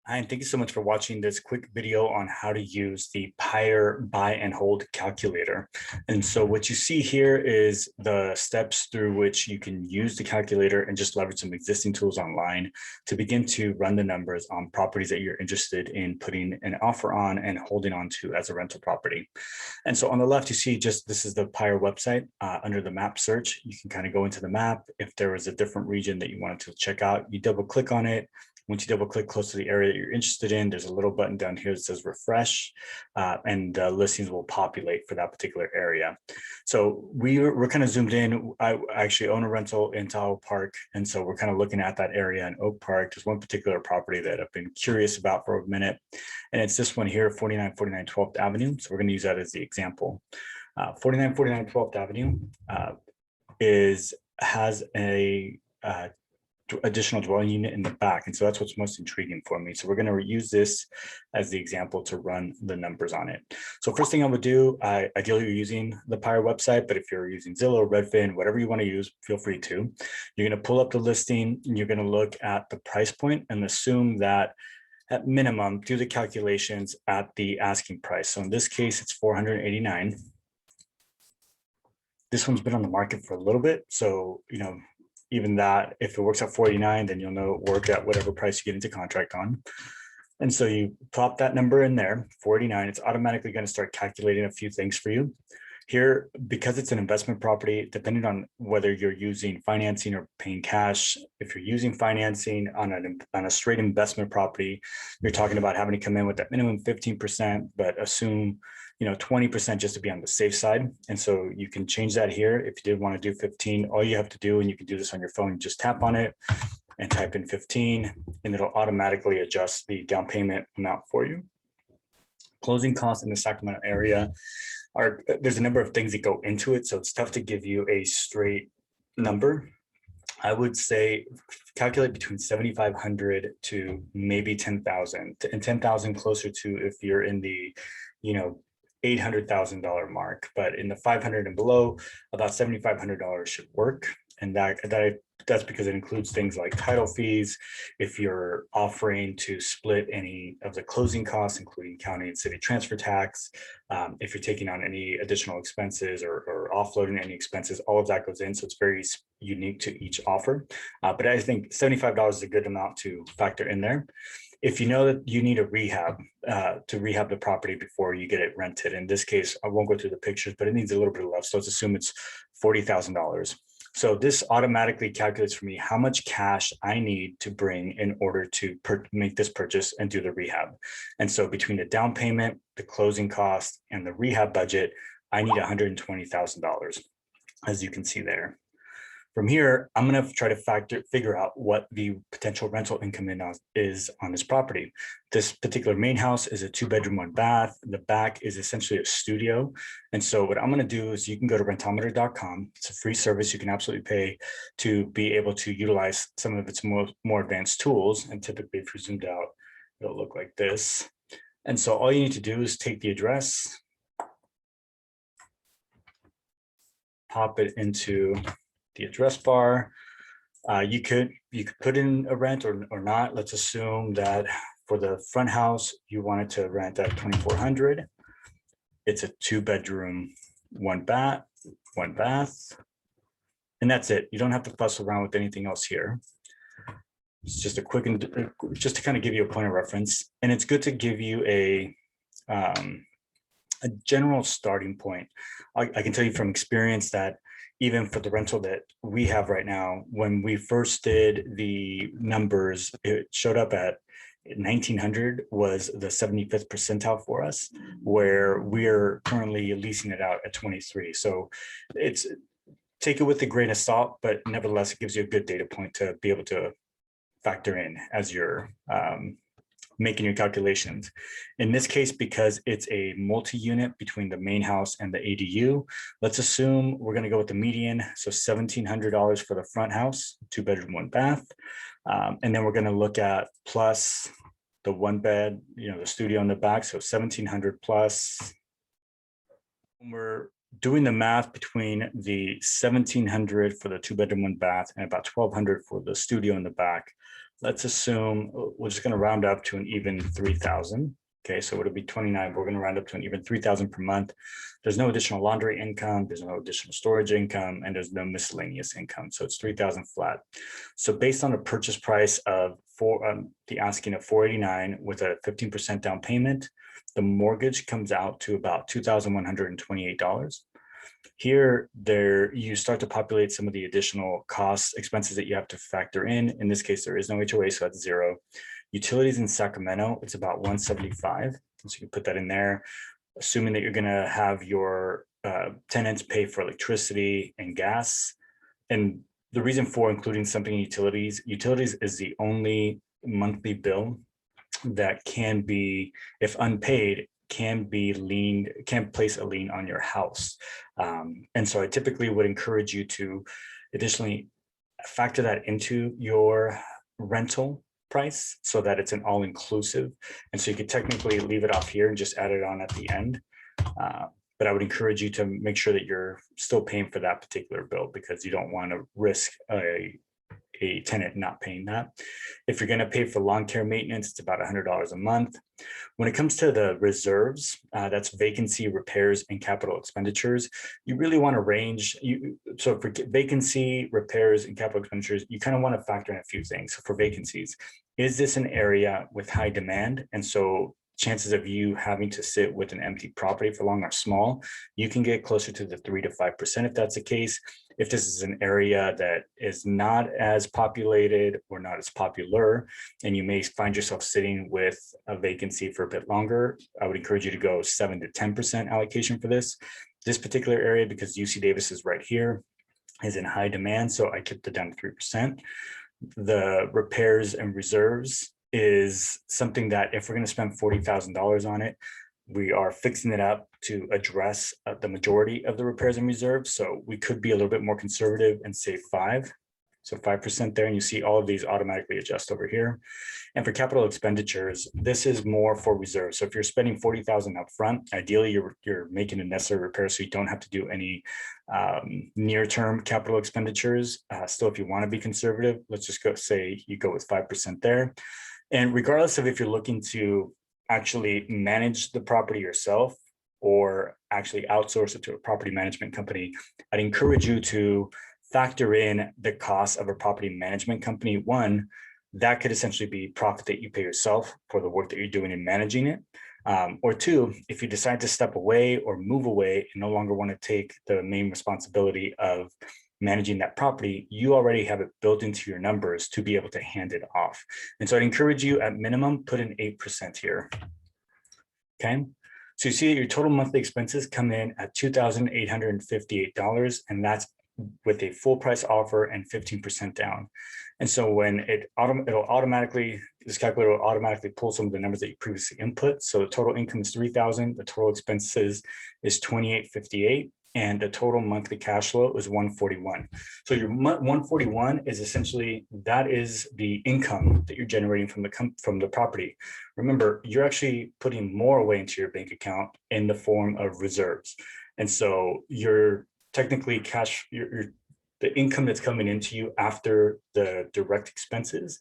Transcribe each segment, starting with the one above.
Hi, and thank you so much for watching this quick video on how to use the PIRE Buy and Hold Calculator. And so what you see here is the steps through which you can use the calculator and just leverage some existing tools online to begin to run the numbers on properties that you're interested in putting an offer on and holding on to as a rental property. And so on the left, you see this is the PIRE website. Under the map search, you can kind of go into the map. If there was a different region that you wanted to check out, you double click on it. Once you double click close to the area that you're interested in, there's a little button down here that says refresh, and listings will populate for that particular area. So we're kind of zoomed in. I actually own a rental in Tahoe Park, and so we're kind of looking at that area in Oak Park. There's one particular property that I've been curious about for a minute, and it's this one here, 4949 12th Avenue. So we're going to use that as the example. 4949 12th Avenue has a additional dwelling unit in the back. And so that's what's most intriguing for me. So we're going to use this as the example to run the numbers on it. So first thing I would do, ideally you're using the PIRE website, but if you're using Zillow, Redfin, whatever you want to use, feel free to. You're going to pull up the listing and you're going to look at the price point and assume that at minimum, do the calculations at the asking price. So in this case, it's $489. This one's been on the market for a little bit. So, even that, if it works at 49, then you'll know it worked at whatever price you get into contract on. And so you plop that number in there, 49, it's automatically going to start calculating a few things for you. Here, because it's an investment property, depending on whether you're using financing or paying cash, if you're using financing on a straight investment property, you're talking about having to come in with that minimum 15%, but assume 20% just to be on the safe side. And so you can change that here. If you did want to do 15, all you have to do, and you can do this on your phone, just tap on it and type in 15, and it'll automatically adjust the down payment amount for you. Closing costs in the Sacramento area there's a number of things that go into it. So it's tough to give you a straight number. I would say calculate between 7,500 to maybe 10,000, and 10,000 closer to if you're in the, $800,000 mark, but in the 500 and below, about $7,500 should work. And that's because it includes things like title fees. If you're offering to split any of the closing costs, including county and city transfer tax, if you're taking on any additional expenses or offloading any expenses, all of that goes in. So it's very unique to each offer. But I think $75 is a good amount to factor in there. If you know that you need a rehab to rehab the property before you get it rented, in this case, I won't go through the pictures, but it needs a little bit of love. So let's assume it's $40,000. So this automatically calculates for me how much cash I need to bring in order to make this purchase and do the rehab. And so between the down payment, the closing cost, and the rehab budget, I need $120,000, as you can see there. From here, I'm going to try to figure out what the potential rental income is on this property. This particular main house is a 2-bedroom, 1 bath. The back is essentially a studio. And so what I'm going to do is you can go to rentometer.com. It's a free service you can absolutely pay to be able to utilize some of its more advanced tools. And typically, if you're zoomed out, it'll look like this. And so all you need to do is take the address, pop it into the address bar. You could put in a rent or not. Let's assume that for the front house, you wanted to rent at $2,400. It's a 2-bedroom, 1 bath, and that's it. You don't have to fuss around with anything else here. It's just just to kind of give you a point of reference, and it's good to give you a general starting point. I can tell you from experience that even for the rental that we have right now, when we first did the numbers, it showed up at 1900 was the 75th percentile for us, where we're currently leasing it out at 23. So take it with a grain of salt, but nevertheless, it gives you a good data point to be able to factor in as you're making your calculations. In this case, because it's a multi-unit between the main house and the ADU, let's assume we're going to go with the median. So $1,700 for the front house, 2-bedroom, 1 bath. And then we're going to look at plus the 1 bed, the studio in the back. So 1,700 plus. We're doing the math between the 1,700 for the 2-bedroom, 1 bath, and about 1,200 for the studio in the back, let's assume we're just going to round up to an even 3,000. Okay, so it'll be 29. We're going to round up to an even 3,000 per month. There's no additional laundry income. There's no additional storage income, and there's no miscellaneous income. So it's 3,000 flat. So based on a purchase price of the asking of 489 with a 15% down payment, the mortgage comes out to about $2,128. Here, you start to populate some of the additional costs, expenses that you have to factor in. In this case, there is no HOA, so that's zero. Utilities in Sacramento, it's about 175. So you can put that in there, assuming that you're going to have your tenants pay for electricity and gas. And the reason for including something in utilities is the only monthly bill that can be, if unpaid, can place a lien on your house. And so I typically would encourage you to additionally factor that into your rental price so that it's an all-inclusive. And so you could technically leave it off here and just add it on at the end. But I would encourage you to make sure that you're still paying for that particular bill, because you don't want to risk a tenant not paying that. If you're going to pay for lawn care maintenance, it's about $100 a month. When it comes to the reserves, that's vacancy, repairs, and capital expenditures. You really want to range. So for vacancy, repairs, and capital expenditures, you kind of want to factor in a few things. So for vacancies, is this an area with high demand? And so chances of you having to sit with an empty property for long are small. You can get closer to the 3 to 5% if that's the case. If this is an area that is not as populated or not as popular, and you may find yourself sitting with a vacancy for a bit longer, I would encourage you to go 7 to 10% allocation for this. This particular area, because UC Davis is right here, is in high demand, so I kept it down to 3%. The repairs and reserves is something that if we're going to spend $40,000 on it, we are fixing it up to address the majority of the repairs and reserves. So we could be a little bit more conservative and say 5. So 5% there, and you see all of these automatically adjust over here. And for capital expenditures, this is more for reserves. So if you're spending $40,000 up front, ideally you're making a necessary repair so you don't have to do any near-term capital expenditures. Still, if you want to be conservative, let's just say you go with 5% there. And regardless of if you're looking to actually manage the property yourself or actually outsource it to a property management company, I'd encourage you to factor in the cost of a property management company. One, that could essentially be profit that you pay yourself for the work that you're doing in managing it. Or two, if you decide to step away or move away and no longer want to take the main responsibility of managing that property, you already have it built into your numbers to be able to hand it off. And so I'd encourage you at minimum, put in 8% here. Okay. So you see that your total monthly expenses come in at $2,858, and that's with a full price offer and 15% down. And so when it'll automatically, this calculator will automatically pull some of the numbers that you previously input. So the total income is 3,000, the total expenses is 2,858, and the total monthly cash flow is 141. So your 141 is essentially, that is the income that you're generating from the property. Remember, you're actually putting more away into your bank account in the form of reserves. And so you're technically the income that's coming into you after the direct expenses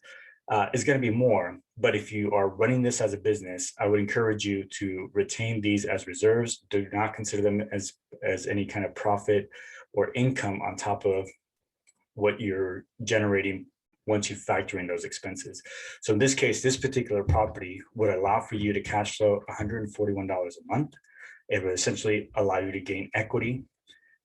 is going to be more. But if you are running this as a business, I would encourage you to retain these as reserves. Do not consider them as any kind of profit or income on top of what you're generating once you factor in those expenses. So in this case, this particular property would allow for you to cash flow $141 a month. It would essentially allow you to gain equity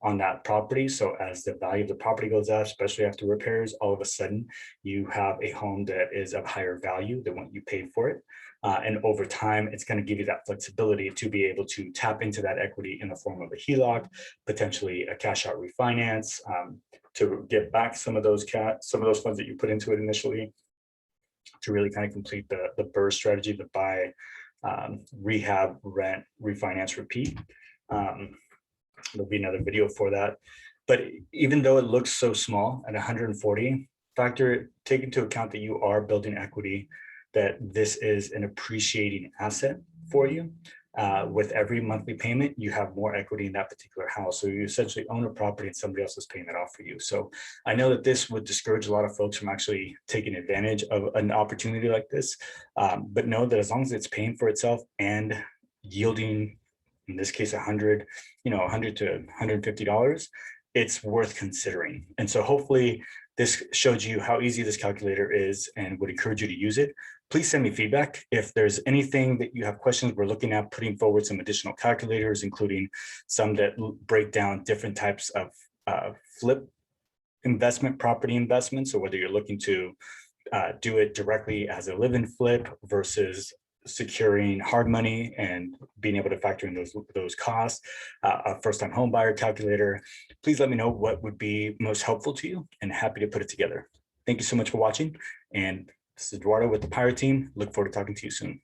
on that property. So as the value of the property goes up, especially after repairs, all of a sudden you have a home that is of higher value than what you paid for it. And over time, it's going to give you that flexibility to be able to tap into that equity in the form of a HELOC, potentially a cash out refinance, to get back some of those funds that you put into it initially, to really kind of complete the BRRRR strategy, the buy, rehab, rent, refinance, repeat. There'll be another video for that. But even though it looks so small at 140, take into account that you are building equity, that this is an appreciating asset for you. with every monthly payment, you have more equity in that particular house. So you essentially own a property and somebody else is paying that off for you. So I know that this would discourage a lot of folks from actually taking advantage of an opportunity like this. But know that as long as it's paying for itself and yielding, in this case, 100 to $150, it's worth considering. And so hopefully this showed you how easy this calculator is and would encourage you to use it. Please send me feedback. If there's anything that you have questions, we're looking at putting forward some additional calculators, including some that break down different types of flip investment, property investments. So whether you're looking to do it directly as a live-in flip versus securing hard money and being able to factor in those costs, a first-time home buyer calculator, please let me know what would be most helpful to you, and happy to put it together. Thank you so much for watching. And this is Eduardo with the PIRE team. Look forward to talking to you soon.